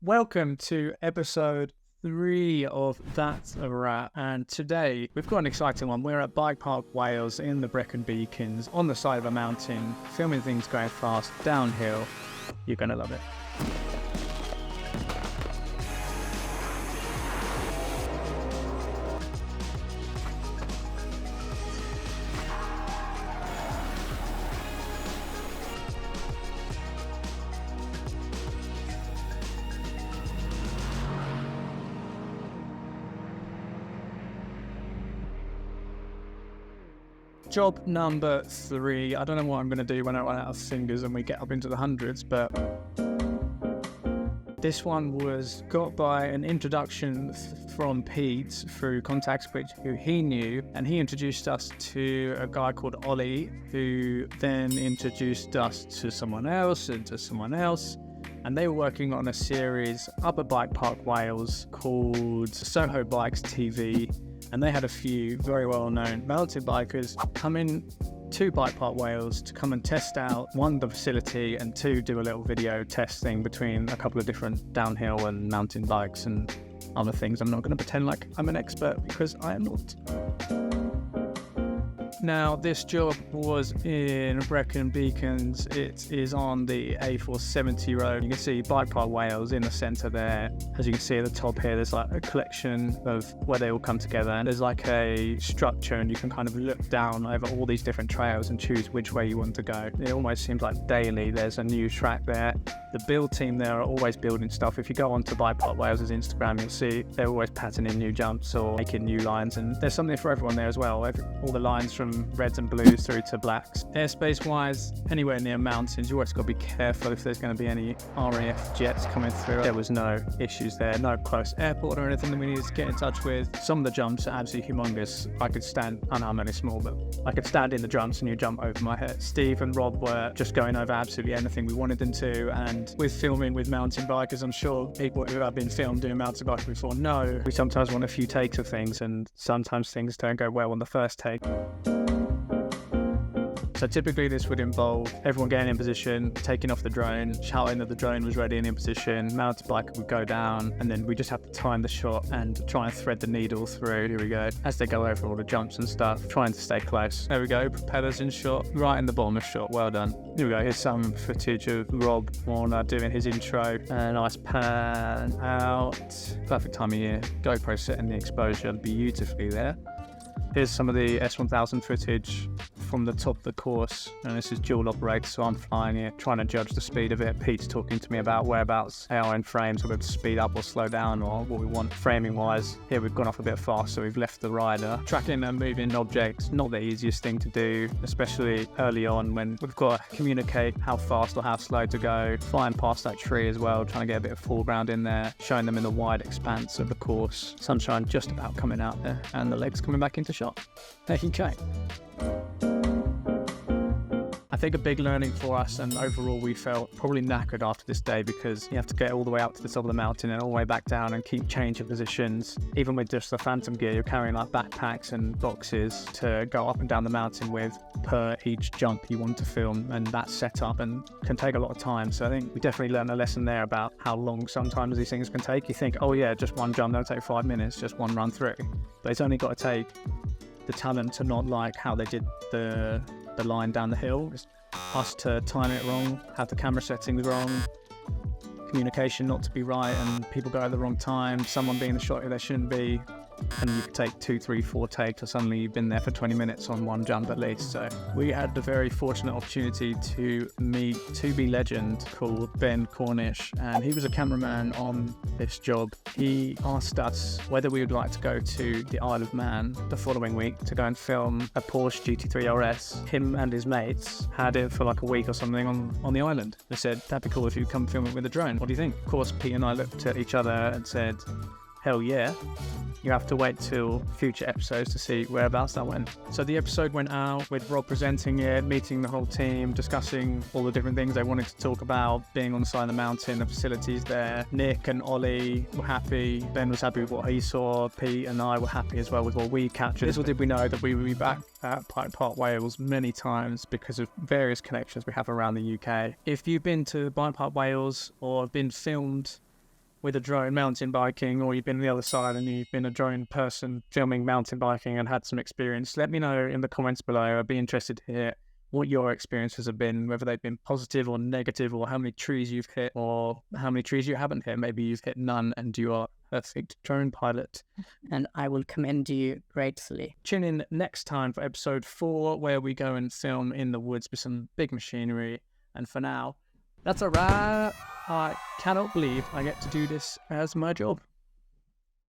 Welcome to episode 3 of That's a Wrap, and today we've got an exciting one. We're at Bike Park Wales in the Brecon Beacons on the side of a mountain, filming things going fast downhill. You're going to love it. Job number 3. I don't know what I'm going to do when I run out of fingers and we get up into the hundreds, but this one was got by an introduction from Pete through contacts who he knew, and he introduced us to a guy called Ollie, who then introduced us to someone else and to someone else. And they were working on a series up at Bike Park Wales called Soho Bikes TV. And they had a few very well-known mountain bikers come in to Bike Park Wales to come and test out, 1, the facility, and 2, do a little video testing between a couple of different downhill and mountain bikes and other things. I'm not going to pretend like I'm an expert because I am not. Now, this job was in Brecon Beacons. It is on the A470 road. You can see Bike Park Wales in the centre there. As you can see at the top here, there's like a collection of where they all come together. And there's like a structure, and you can kind of look down over all these different trails and choose which way you want to go. It almost seems like daily there's a new track there. The build team there are always building stuff. If you go onto Bike Park Wales' Instagram, you'll see they're always patterning new jumps or making new lines. And there's something for everyone there as well. All the lines from reds and blues through to blacks. Airspace wise, anywhere near mountains, you always got to be careful if there's going to be any RAF jets coming through. There was no issues there, no close airport or anything that we needed to get in touch with. Some of the jumps are absolutely humongous. I could stand, I know I'm only small, but I could stand in the jumps and you jump over my head. Steve and Rob were just going over absolutely anything we wanted them to, and with filming with mountain bikers, I'm sure people who have been filmed doing mountain biking before know we sometimes want a few takes of things, and sometimes things don't go well on the first take. So typically this would involve everyone getting in position, taking off the drone, shouting that the drone was ready and in position, mountain biker would go down, and then we just have to time the shot and try and thread the needle through. Here we go. As they go over all the jumps and stuff, trying to stay close. There we go, propellers in shot, right in the bottom of shot, well done. Here we go, here's some footage of Rob Warner doing his intro. A nice pan out. Perfect time of year. GoPro setting the exposure beautifully there. Here's some of the S1000 footage from the top of the course, and this is dual operator, so I'm flying it, trying to judge the speed of it. Pete's talking to me about whereabouts our end frames, whether to speed up or slow down or what we want framing wise. Here we've gone off a bit fast, so we've left the rider. Tracking and moving objects, not the easiest thing to do, especially early on when we've got to communicate how fast or how slow to go. Flying past that tree as well, trying to get a bit of foreground in there, showing them in the wide expanse of the course. Sunshine just about coming out there, and the legs coming back into shot. There you go. I think a big learning for us, and overall we felt probably knackered after this day, because you have to get all the way up to the top of the mountain and all the way back down and keep changing positions. Even with just the Phantom gear, you're carrying like backpacks and boxes to go up and down the mountain with per each jump you want to film, and that's set up and can take a lot of time. So I think we definitely learned a lesson there about how long sometimes these things can take. You think, oh yeah, just one jump, that'll take 5 minutes, just one run through. But it's only got to take the talent to not like how they did the line down the hill. It's us to time it wrong, have the camera settings wrong, communication not to be right, and people go at the wrong time, someone being the shot who they shouldn't be, and you could take 2, 3, 4 takes, or suddenly you've been there for 20 minutes on one jump at least. So we had the very fortunate opportunity to meet 2B legend called Ben Cornish, and he was a cameraman on this job. He asked us whether we would like to go to the Isle of Man the following week to go and film a Porsche GT3 RS. Him and his mates had it for like a week or something on the island. They said, that'd be cool if you come film it with a drone. What do you think? Of course, Pete and I looked at each other and said, hell yeah. You have to wait till future episodes to see whereabouts that went. So the episode went out with Rob presenting it, meeting the whole team, discussing all the different things they wanted to talk about, being on the side of the mountain, the facilities there. Nick and Ollie were happy. Ben was happy with what he saw. Pete and I were happy as well with what we captured. Little did we know that we would be back at Bike Park Wales many times because of various connections we have around the UK. If you've been to Bike Park Wales or been filmed with a drone mountain biking, or you've been on the other side and you've been a drone person filming mountain biking and had some experience, let me know in the comments below. I'd be interested to hear what your experiences have been, whether they've been positive or negative, or how many trees you've hit or how many trees you haven't hit. Maybe you've hit none and you are a perfect drone pilot. And I will commend you gratefully. Tune in next time for episode 4, where we go and film in the woods with some big machinery. And for now, that's a wrap. I cannot believe I get to do this as my job.